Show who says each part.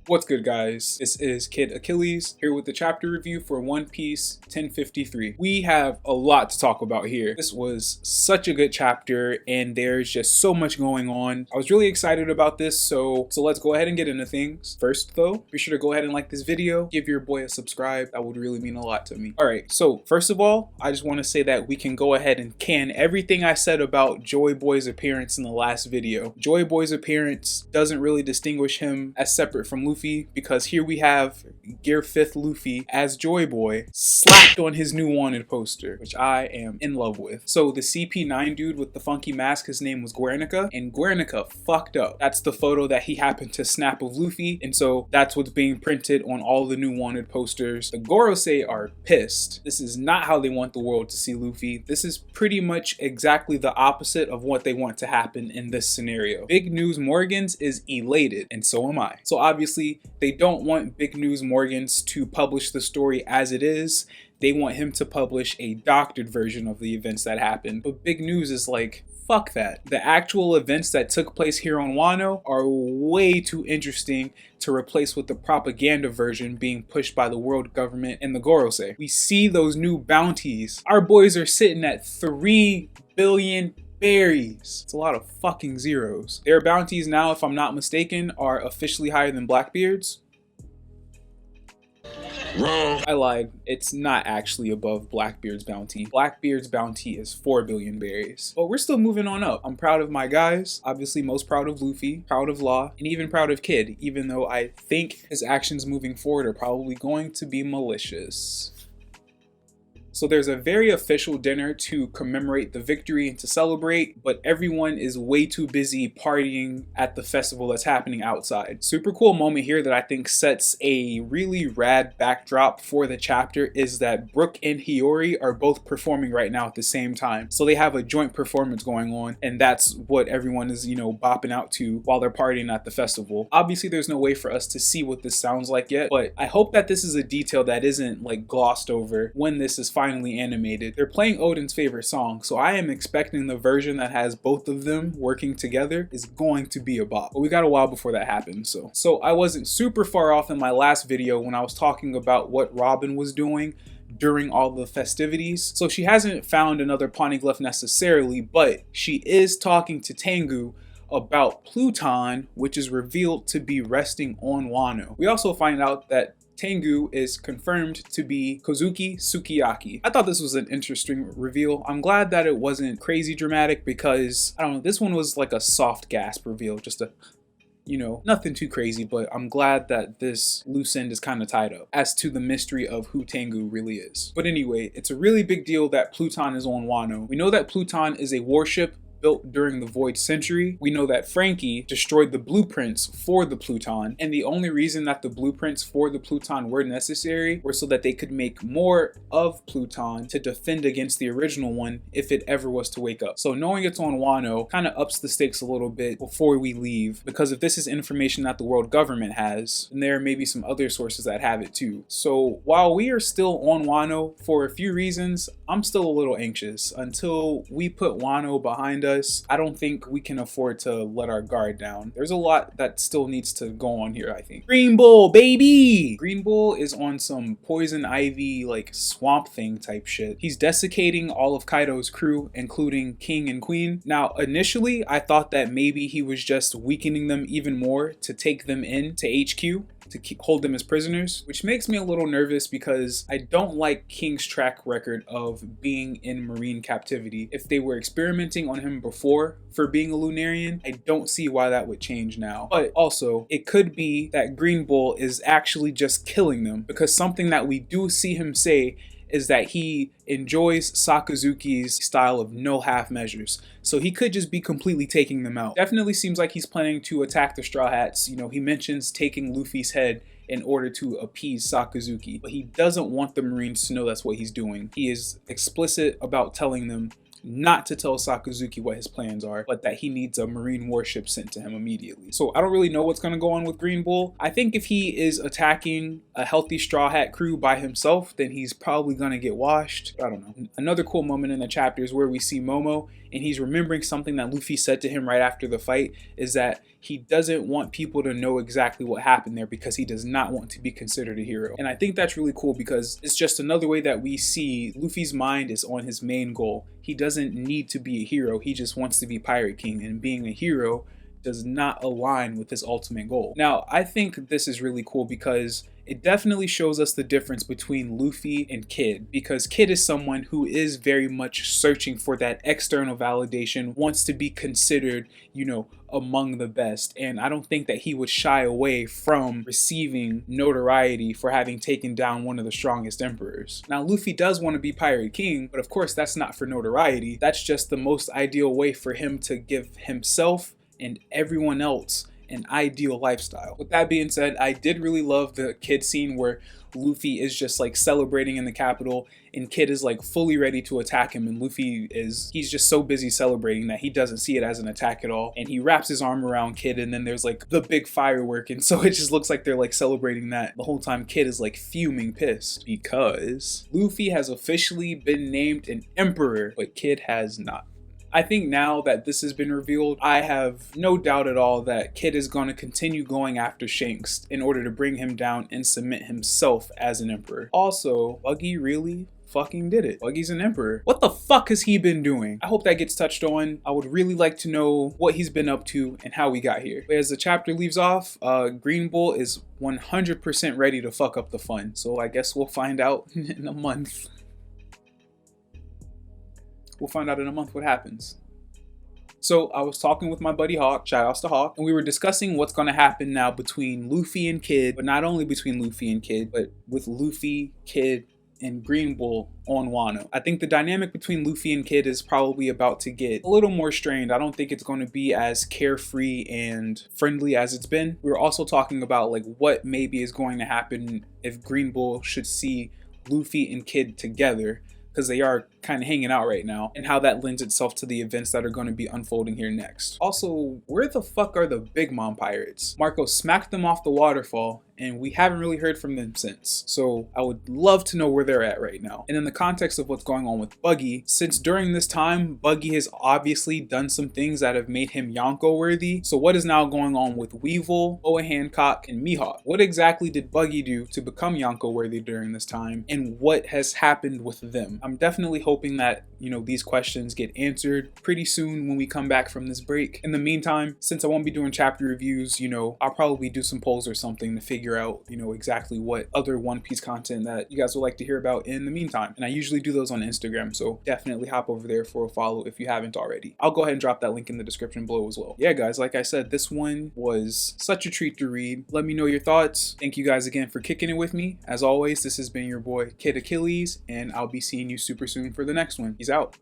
Speaker 1: What's good, guys? This is Kid Achilles here with the chapter review for One Piece 1053. We have a lot to talk about here. This was such a good chapter and there's just so much going on. I was really excited about this, so let's go ahead and get into things. First though, be sure to go ahead and like this video, give your boy a subscribe. That would really mean a lot to me. Alright, so first of all, I just want to say that we can go ahead and can everything I said about Joy Boy's appearance in the last video. Joy Boy's appearance doesn't really distinguish him as separate from Luffy, because here we have Gear 5th Luffy as Joy Boy slapped on his new wanted poster, which I am in love with. So the CP9 dude with the funky mask, his name was Guernica, and Guernica fucked up. That's the photo that he happened to snap of Luffy, and so that's what's being printed on all the new wanted posters. The Gorosei are pissed. This is not how they want the world to see Luffy. This is pretty much exactly the opposite of what they want to happen in this scenario. Big News Morgans is elated, and so am I. So obviously, they don't want Big News Morgans to publish the story as it is. They want him to publish a doctored version of the events that happened. But Big News is like, fuck that. The actual events that took place here on Wano are way too interesting to replace with the propaganda version being pushed by the world government and the Gorosei. We see those new bounties. Our boys are sitting at 3 billion berries. It's a lot of fucking zeros. Their bounties now, if I'm not mistaken, are officially higher than Blackbeard's. Wrong. I lied. It's not actually above Blackbeard's bounty. Blackbeard's bounty is 4 billion berries. But we're still moving on up. I'm proud of my guys. Obviously most proud of Luffy, proud of Law, and even proud of Kid, even though I think his actions moving forward are probably going to be malicious. So there's a very official dinner to commemorate the victory and to celebrate, but everyone is way too busy partying at the festival that's happening outside. Super cool moment here that I think sets a really rad backdrop for the chapter is that Brook and Hiyori are both performing right now at the same time. So they have a joint performance going on, and that's what everyone is, bopping out to while they're partying at the festival. Obviously there's no way for us to see what this sounds like yet, but I hope that this is a detail that isn't like glossed over when this is finally animated. They're playing Odin's favorite song, so I am expecting the version that has both of them working together is going to be a bop. But we got a while before that happens, so I wasn't super far off in my last video when I was talking about what Robin was doing during all the festivities. So she hasn't found another poneglyph necessarily, but she is talking to Tengu about Pluton, which is revealed to be resting on Wano. We also find out that Tengu is confirmed to be Kozuki Sukiyaki. I thought this was an interesting reveal. I'm glad that it wasn't crazy dramatic because, I don't know, this one was like a soft gasp reveal, just a, nothing too crazy, but I'm glad that this loose end is kind of tied up as to the mystery of who Tengu really is. But anyway, it's a really big deal that Pluton is on Wano. We know that Pluton is a warship built during the Void Century. We know that Frankie destroyed the blueprints for the Pluton, and the only reason that the blueprints for the Pluton were necessary were so that they could make more of Pluton to defend against the original one if it ever was to wake up. So knowing it's on Wano kind of ups the stakes a little bit before we leave, because if this is information that the world government has, then there may be some other sources that have it too. So while we are still on Wano for a few reasons, I'm still a little anxious. Until we put Wano behind us, I don't think we can afford to let our guard down. There's a lot that still needs to go on here, I think. Green Bull, baby! Green Bull is on some poison ivy, like swamp thing type shit. He's desiccating all of Kaido's crew, including King and Queen. Now, initially, I thought that maybe he was just weakening them even more to take them in to HQ, to hold them as prisoners, which makes me a little nervous because I don't like King's track record of being in marine captivity. If they were experimenting on him before for being a Lunarian, I don't see why that would change now. But also, it could be that Green Bull is actually just killing them, because something that we do see him say is that he enjoys Sakazuki's style of no half measures. So he could just be completely taking them out. Definitely seems like he's planning to attack the Straw Hats. He mentions taking Luffy's head in order to appease Sakazuki, but he doesn't want the Marines to know that's what he's doing. He is explicit about telling them not to tell Sakazuki what his plans are, but that he needs a marine warship sent to him immediately. So I don't really know what's going to go on with Green Bull. I think if he is attacking a healthy Straw Hat crew by himself, then he's probably going to get washed. I don't know. Another cool moment in the chapter is where we see Momo and he's remembering something that Luffy said to him right after the fight, is that he doesn't want people to know exactly what happened there because he does not want to be considered a hero. And I think that's really cool because it's just another way that we see Luffy's mind is on his main goal. He doesn't need to be a hero, he just wants to be Pirate King, and being a hero does not align with his ultimate goal. Now, I think this is really cool because it definitely shows us the difference between Luffy and Kid, because Kid is someone who is very much searching for that external validation, wants to be considered, among the best, and I don't think that he would shy away from receiving notoriety for having taken down one of the strongest emperors. Now, Luffy does want to be Pirate King, but of course that's not for notoriety. That's just the most ideal way for him to give himself and everyone else an ideal lifestyle. With that being said, I did really love the Kid scene where Luffy is just like celebrating in the capital and Kid is like fully ready to attack him, and he's just so busy celebrating that he doesn't see it as an attack at all, and he wraps his arm around Kid, and then there's like the big firework, and so it just looks like they're like celebrating that the whole time. Kid is like fuming pissed because Luffy has officially been named an emperor, but Kid has not. I think now that this has been revealed, I have no doubt at all that Kid is going to continue going after Shanks in order to bring him down and cement himself as an emperor. Also, Buggy really fucking did it. Buggy's an emperor. What the fuck has he been doing? I hope that gets touched on. I would really like to know what he's been up to and how we got here. But as the chapter leaves off, Green Bull is 100% ready to fuck up the fun. So I guess we'll find out in a month. We'll find out in a month what happens. So I was talking with my buddy Hawk, shout outs to Hawk, and we were discussing what's going to happen now between Luffy and Kid, but not only between Luffy and Kid, but with Luffy, Kid, and Green Bull on Wano. I think the dynamic between Luffy and Kid is probably about to get a little more strained. I don't think it's going to be as carefree and friendly as it's been. We were also talking about like what maybe is going to happen if Green Bull should see Luffy and Kid together, because they are kind of hanging out right now, and how that lends itself to the events that are going to be unfolding here next. Also, where the fuck are the Big Mom pirates? Marco smacked them off the waterfall, and we haven't really heard from them since. So I would love to know where they're at right now. And in the context of what's going on with Buggy, since during this time, Buggy has obviously done some things that have made him Yonko worthy. So what is now going on with Weevil, Oa Hancock, and Mihawk? What exactly did Buggy do to become Yonko worthy during this time? And what has happened with them? I'm definitely hoping that, these questions get answered pretty soon when we come back from this break. In the meantime, since I won't be doing chapter reviews, I'll probably do some polls or something to figure out, exactly what other One Piece content that you guys would like to hear about in the meantime. And I usually do those on Instagram, so definitely hop over there for a follow if you haven't already. I'll go ahead and drop that link in the description below as well. Yeah, guys, like I said, this one was such a treat to read. Let me know your thoughts. Thank you guys again for kicking it with me. As always, this has been your boy, Kid Achilles, and I'll be seeing you super soon for the next one. Peace out.